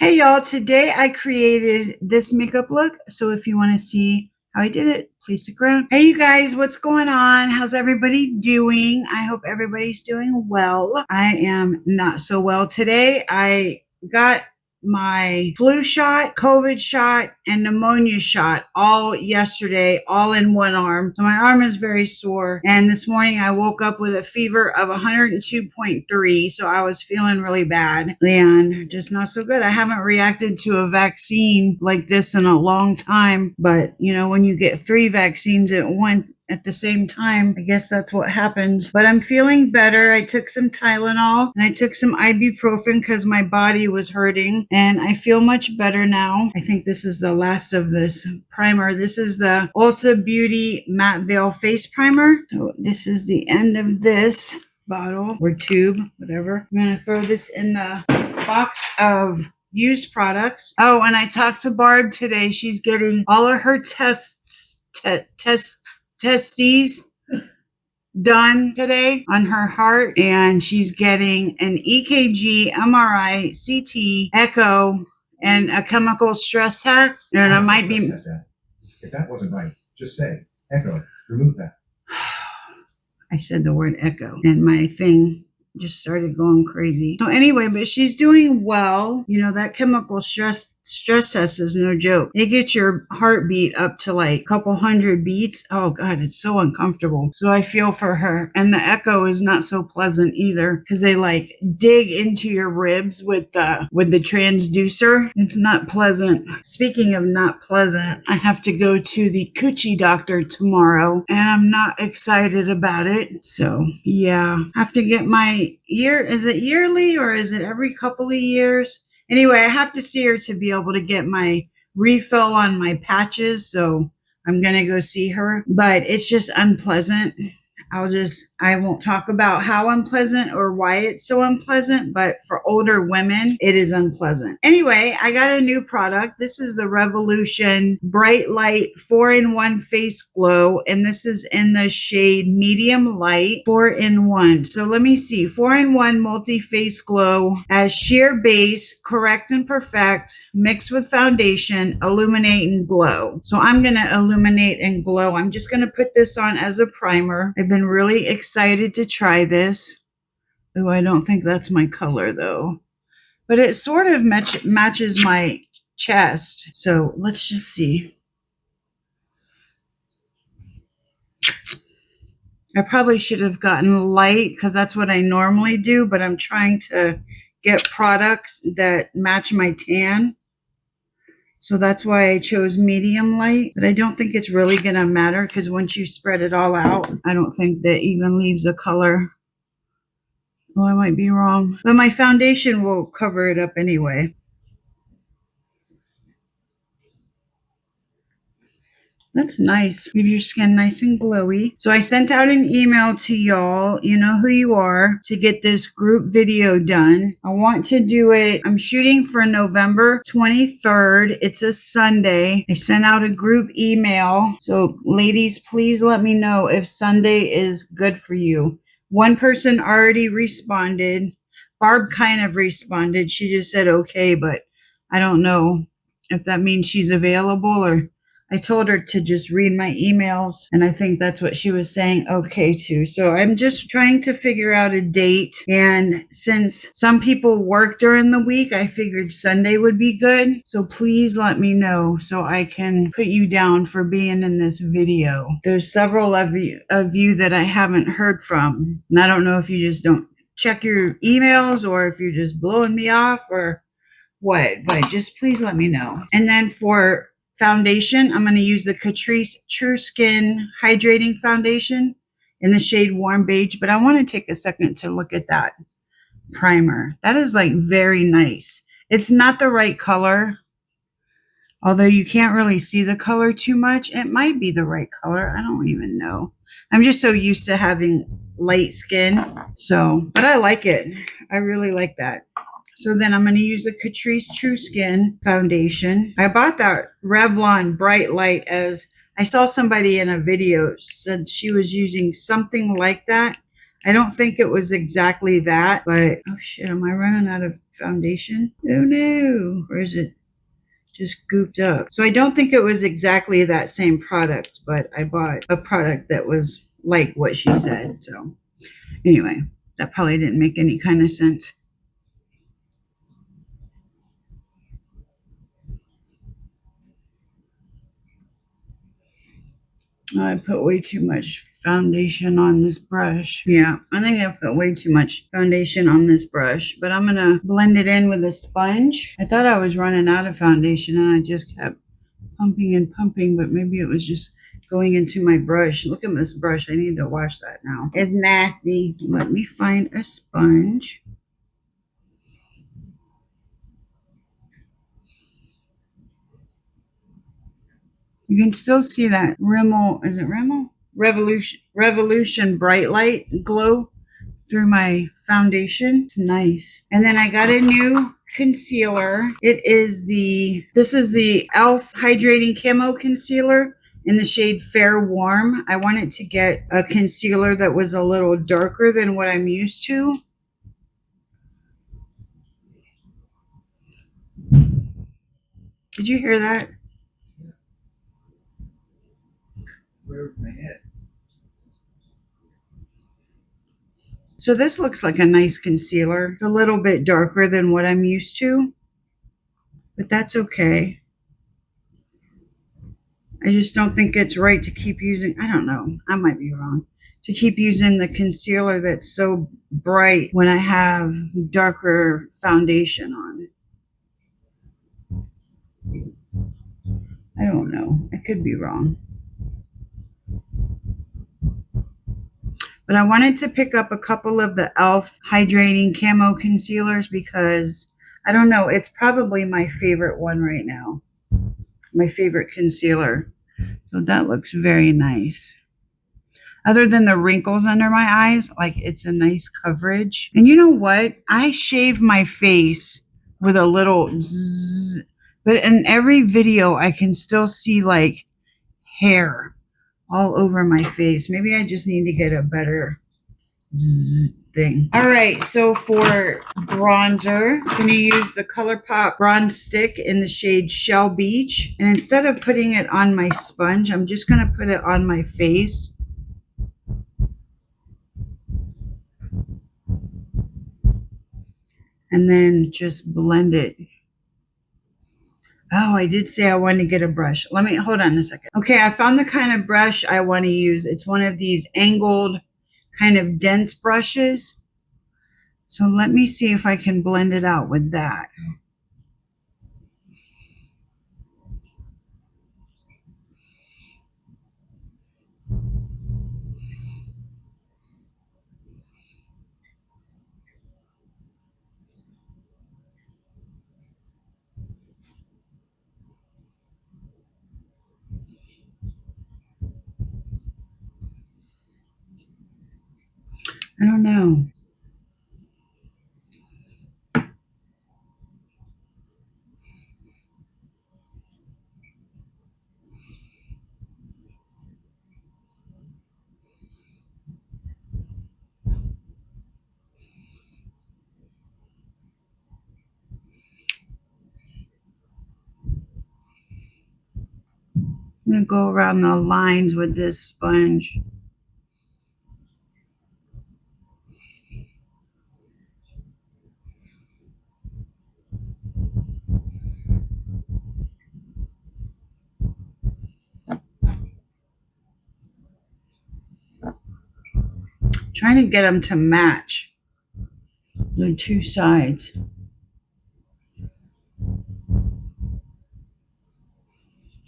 Hey y'all, today I created this makeup look. So if you want to see how I did it, please stick around. Hey you guys, what's going on? How's everybody doing? I hope everybody's doing well. I am not so well today. I got my flu shot, COVID shot, and pneumonia shot all yesterday, all in one arm. So my arm is very sore. And this morning I woke up with a fever of 102.3. So I was feeling really bad and just not so good. I haven't reacted to a vaccine like this in a long time. But you know, when you get 3 vaccines at the same time, I guess that's what happens. But I'm feeling better. I took some Tylenol and I took some ibuprofen because my body was hurting, and I feel much better now. I think this is the last of this primer. This is the Ulta Beauty Matte Veil Face Primer. So this is the end of this bottle or tube, whatever. I'm going to throw this in the box of used products. Oh, and I talked to Barb today. She's getting all of her testes done today on her heart, and she's getting an EKG, MRI, CT, echo, and a chemical stress test. And it might be. If that wasn't right, just say echo. Remove that. I said the word echo, and my thing just started going crazy. So anyway, but she's doing well. You know, that chemical stress test is no joke. They get your heartbeat up to like a couple hundred beats. Oh God, it's so uncomfortable. So I feel for her. And the echo is not so pleasant either, because they like dig into your ribs with the transducer. It's not pleasant. Speaking of not pleasant, I have to go to the coochie doctor tomorrow, and I'm not excited about it. So yeah, I have to get my is it yearly or is it every couple of years? Anyway, I have to see her to be able to get my refill on my patches. So I'm going to go see her, but it's just unpleasant. I won't talk about how unpleasant or why it's so unpleasant, but for older women, it is unpleasant. Anyway, I got a new product. This is the Revolution Bright Light 4-in-1 Face Glow, and this is in the shade Medium Light 4-in-1. So let me see. 4-in-1 Multi Face Glow as sheer base, correct and perfect, mixed with foundation, illuminate and glow. So I'm going to illuminate and glow. I'm just going to put this on as a primer. I've been really excited to try this. Oh, I don't think that's my color though, but it sort of matches my chest. So let's just see. I probably should have gotten light because that's what I normally do, but I'm trying to get products that match my tan. So that's why I chose medium light, but I don't think it's really going to matter because once you spread it all out, I don't think that even leaves a color. Oh, I might be wrong, but my foundation will cover it up anyway. That's nice. Leave your skin nice and glowy. So I sent out an email to y'all, you know who you are, to get this group video done. I want to do it. I'm shooting for November 23rd. It's a Sunday. I sent out a group email. So ladies, please let me know if Sunday is good for you. One person already responded. Barb kind of responded. She just said okay, but I don't know if that means she's available, or I told her to just read my emails, and I think that's what she was saying okay to. So I'm just trying to figure out a date. And since some people work during the week, I figured Sunday would be good. So please let me know so I can put you down for being in this video. There's several of you that I haven't heard from. And I don't know if you just don't check your emails or if you're just blowing me off or what, but just please let me know. And then for foundation, I'm going to use the Catrice True Skin Hydrating Foundation in the shade Warm Beige, but I want to take a second to look at that primer. That is like very nice. It's not the right color, although you can't really see the color too much. It might be the right color. I don't even know. I'm just so used to having light skin. So, but I like it. I really like that. So then I'm going to use the Catrice True Skin foundation. I bought that Revlon Bright Light as I saw somebody in a video said she was using something like that. I don't think it was exactly that, but oh shit, am I running out of foundation? Oh no. Or is it just gooped up? So I don't think it was exactly that same product, but I bought a product that was like what she said. So anyway, that probably didn't make any kind of sense. I put way too much foundation on this brush. Yeah, I think I put way too much foundation on this brush, but I'm gonna blend it in with a sponge. I thought I was running out of foundation and I just kept pumping and pumping, but maybe it was just going into my brush. Look at this brush. I need to wash that now. It's nasty. Let me find a sponge. You can still see that Rimmel, is it Rimmel? Revolution Bright Light glow through my foundation. It's nice. And then I got a new concealer. This is the e.l.f. Hydrating Camo Concealer in the shade Fair Warm. I wanted to get a concealer that was a little darker than what I'm used to. Did you hear that? Where my head? So this looks like a nice concealer. It's a little bit darker than what I'm used to, but that's okay. I just don't think it's right to keep using, I don't know, I might be wrong, to keep using the concealer that's so bright when I have darker foundation on. I don't know. I could be wrong. But I wanted to pick up a couple of the e.l.f. Hydrating Camo Concealers because, I don't know, it's probably my favorite one right now. My favorite concealer. So that looks very nice. Other than the wrinkles under my eyes, like it's a nice coverage. And you know what? I shave my face with a little zzz, but in every video I can still see like hair all over my face. Maybe I just need to get a better zzz thing. All right, so for bronzer, I'm going to use the Colourpop bronze stick in the shade Shell Beach. And instead of putting it on my sponge, I'm just going to put it on my face. And then just blend it. Oh, I did say I wanted to get a brush. Let me, hold on a second. Okay, I found the kind of brush I want to use. It's one of these angled kind of dense brushes. So let me see if I can blend it out with that. I don't know. I'm going to go around the lines with this sponge. Trying to get them to match the two sides.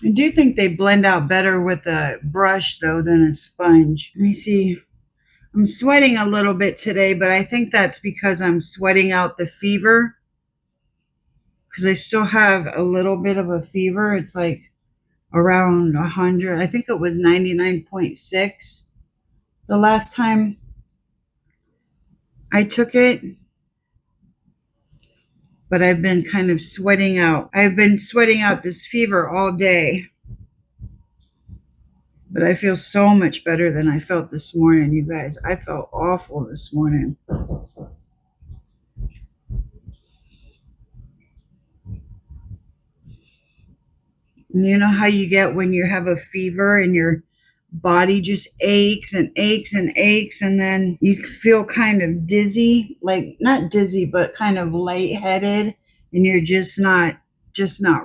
I do think they blend out better with a brush though than a sponge. Let me see. I'm sweating a little bit today, but I think that's because I'm sweating out the fever. Because I still have a little bit of a fever. It's like around 100. I think it was 99.6 the last time I took it. But I've been kind of sweating out. I've been sweating out this fever all day. But I feel so much better than I felt this morning, you guys. I felt awful this morning. And you know how you get when you have a fever and your body just aches and aches and aches, and then you feel kind of dizzy, like not dizzy, but kind of lightheaded, and you're just not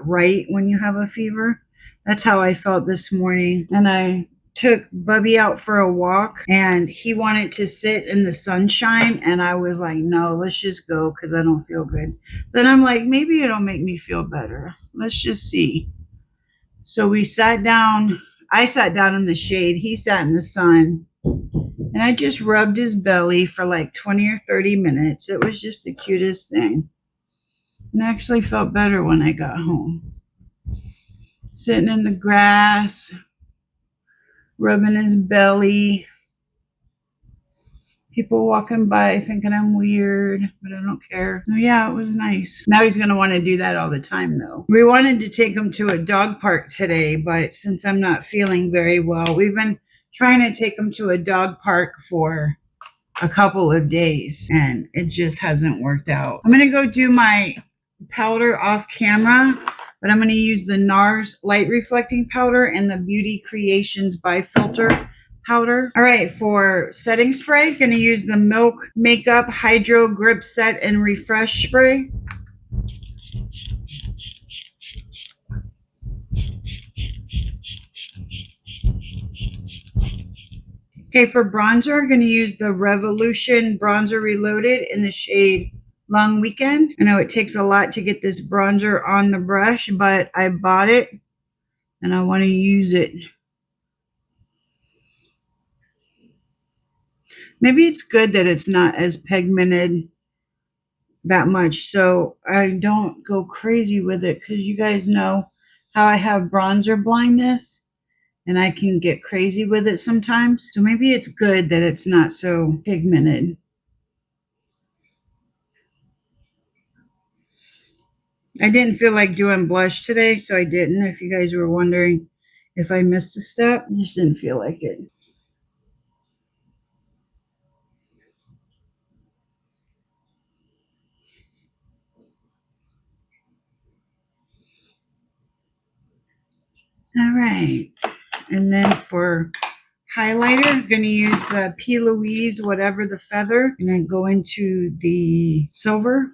right when you have a fever. That's how I felt this morning. And I took Bubby out for a walk, and he wanted to sit in the sunshine, and I was like, no, let's just go because I don't feel good. Then I'm like, maybe it'll make me feel better. Let's just see. So we sat down. I sat down in the shade. He sat in the sun. And I just rubbed his belly for like 20 or 30 minutes. It was just the cutest thing. And I actually felt better when I got home. Sitting in the grass, rubbing his belly. People walking by thinking I'm weird, but I don't care. So yeah, it was nice. Now he's going to want to do that all the time, though. We wanted to take him to a dog park today, but since I'm not feeling very well, we've been trying to take him to a dog park for a couple of days, and it just hasn't worked out. I'm going to go do my powder off camera, but I'm going to use the Nars light reflecting powder and the Beauty Creations Bifilter powder. All right, for setting spray, going to use the Milk Makeup Hydro Grip Set and Refresh Spray. Okay, for bronzer, going to use the Revolution Bronzer Reloaded in the shade Long Weekend. I know it takes a lot to get this bronzer on the brush, but I bought it and I want to use it. Maybe it's good that it's not as pigmented that much, so I don't go crazy with it, because you guys know how I have bronzer blindness and I can get crazy with it sometimes. So maybe it's good that it's not so pigmented. I didn't feel like doing blush today, so I didn't. If you guys were wondering if I missed a step, I just didn't feel like it. All right. And then for highlighter, I'm going to use the P. Louise, whatever the feather, and then go into the silver.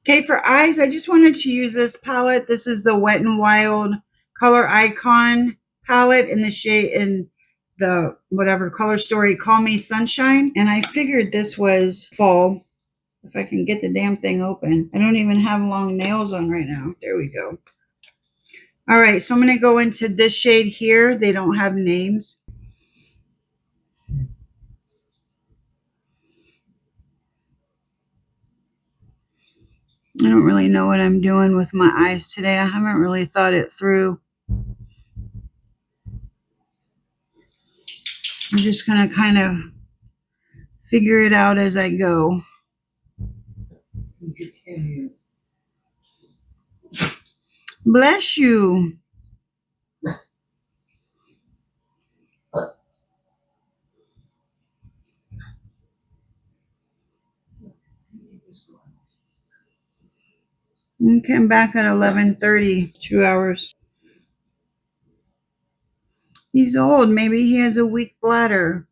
Okay, for eyes, I just wanted to use this palette. This is the Wet n Wild Color Icon palette in the shade, in the whatever color story, Call Me Sunshine. And I figured this was fall. If I can get the damn thing open. I don't even have long nails on right now. There we go. All right, so I'm going to go into this shade here. They don't have names. I don't really know what I'm doing with my eyes today. I haven't really thought it through. I'm just going to kind of figure it out as I go. Bless you. Okay, I'm back at 11:30, 2 hours. He's old. Maybe he has a weak bladder.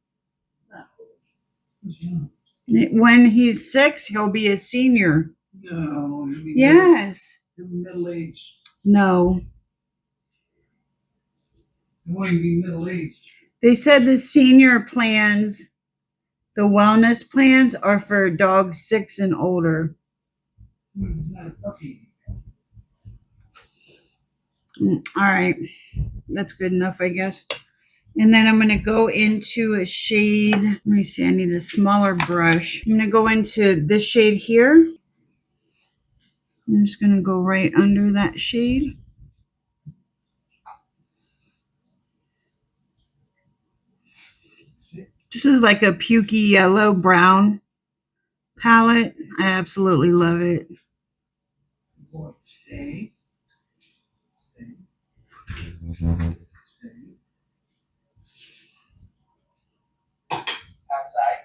When he's 6, he'll be a senior. No. Yes. Middle aged. No. I want to be middle aged. They said the senior plans, the wellness plans, are for dogs 6 and older. It's not a puppy. All right. That's good enough, I guess. And then I'm going to go into a shade. Let me see. I need a smaller brush. I'm going to go into this shade here. I'm just going to go right under that shade. This is like a pukey yellow brown palette. I absolutely love it. Stay. Outside.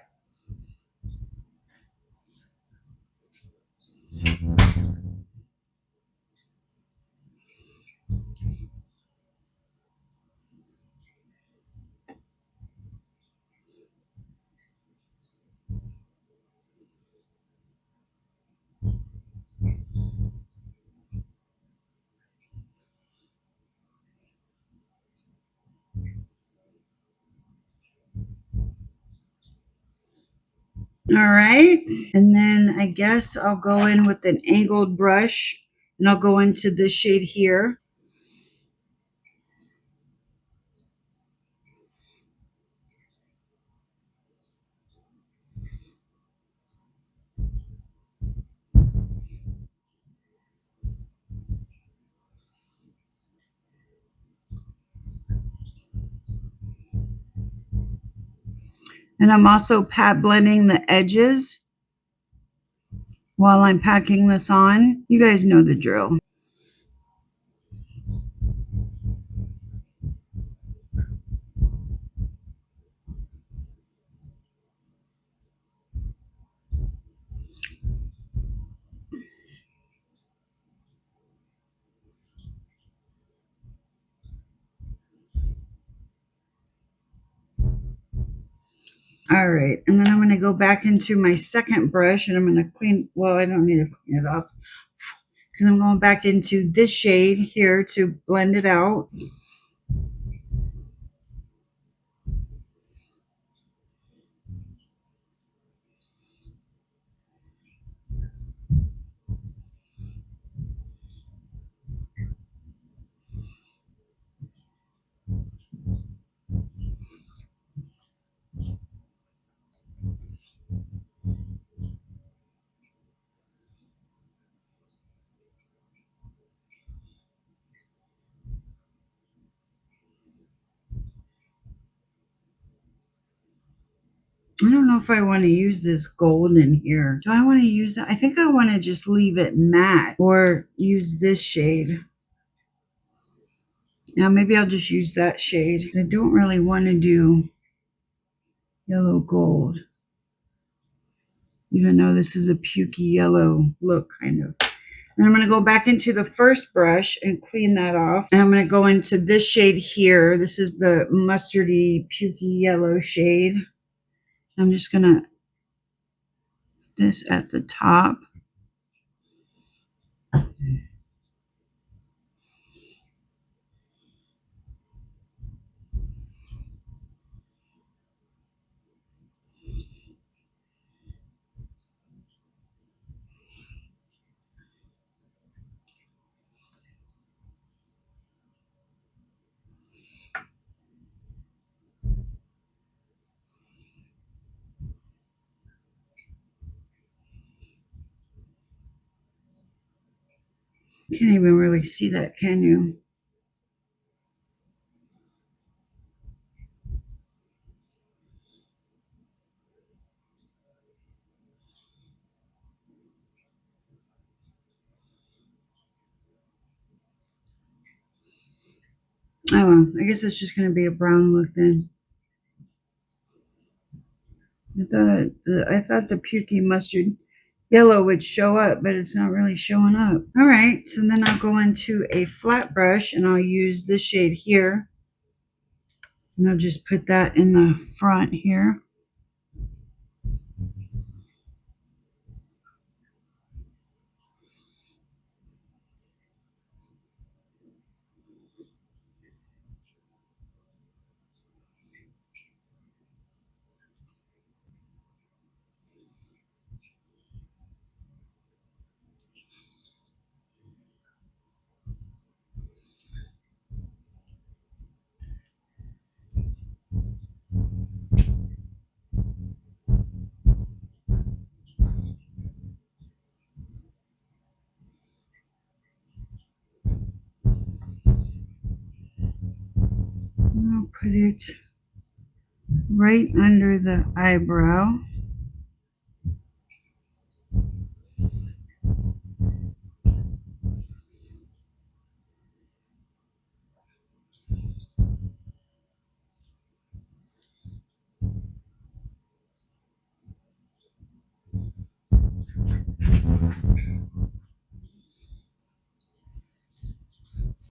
All right. And then I guess I'll go in with an angled brush and I'll go into this shade here. And I'm also pat blending the edges while I'm packing this on. You guys know the drill. All right, and then I'm going to go back into my second brush and I'm going to clean, well, I don't need to clean it off because I'm going back into this shade here to blend it out. I don't know if I want to use this gold in here. Do I want to use that? I think I want to just leave it matte or use this shade. Now maybe I'll just use that shade. I don't really want to do yellow gold, even though this is a pukey yellow look kind of. And I'm going to go back into the first brush and clean that off. And I'm going to go into this shade here. This is the mustardy pukey yellow shade. I'm just going to put this at the top. You can't even really see that, can you? Oh, well, I guess it's just going to be a brown look then. I thought the pukey mustard yellow would show up, but it's not really showing up. All right, so then I'll go into a flat brush and I'll use this shade here. And I'll just put that in the front here. put it right under the eyebrow.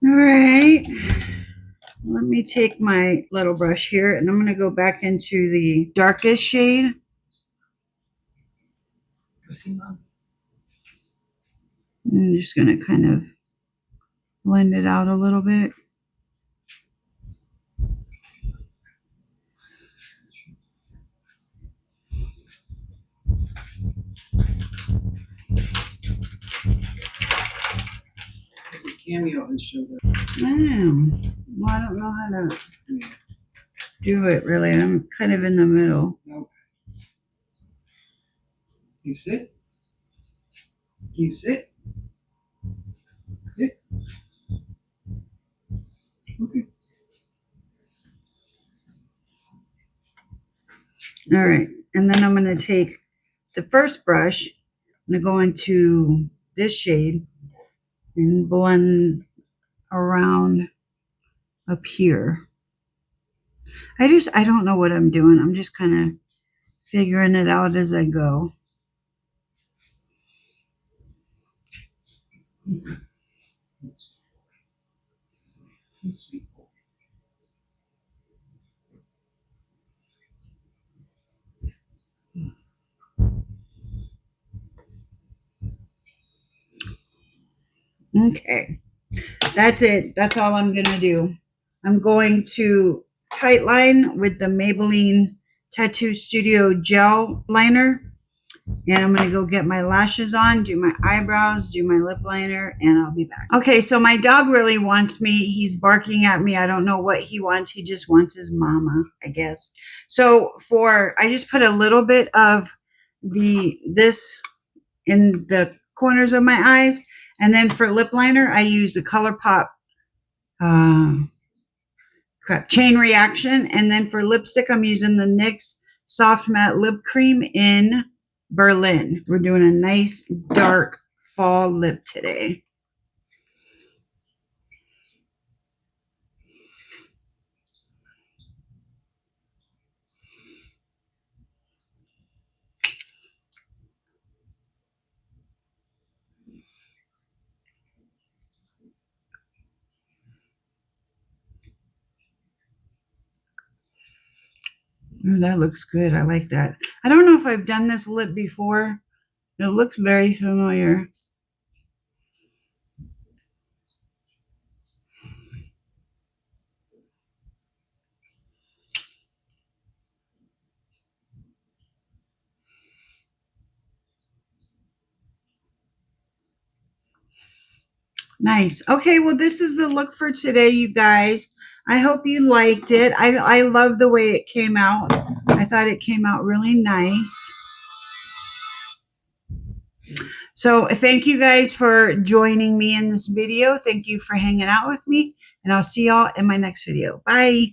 All right, let me take my little brush here and I'm going to go back into the darkest shade. I'm just going to kind of blend it out a little bit. Cameo has showed up. Well, I don't know how to do it really. I'm kind of in the middle. Okay. You sit. You sit. Sit. Okay. All right, and then I'm going to take the first brush. I'm going to go into this shade and blend around up here. I don't know what I'm doing. I'm just kind of figuring it out as I go. Okay, that's it. That's all I'm going to do. I'm going to tight line with the Maybelline Tattoo Studio Gel Liner. And I'm going to go get my lashes on, do my eyebrows, do my lip liner, and I'll be back. Okay, so my dog really wants me. He's barking at me. I don't know what he wants. He just wants his mama, I guess. So I just put a little bit of this in the corners of my eyes. And then for lip liner, I use the Colourpop Chain Reaction. And then for lipstick, I'm using the NYX Soft Matte Lip Cream in Berlin. We're doing a nice dark fall lip today. Oh, that looks good. I like that. I don't know if I've done this lip before. It looks very familiar. Nice. Okay, well, this is the look for today, you guys. I hope you liked it. I love the way it came out. I thought it came out really nice. So thank you guys for joining me in this video. Thank you for hanging out with me. And I'll see y'all in my next video. Bye.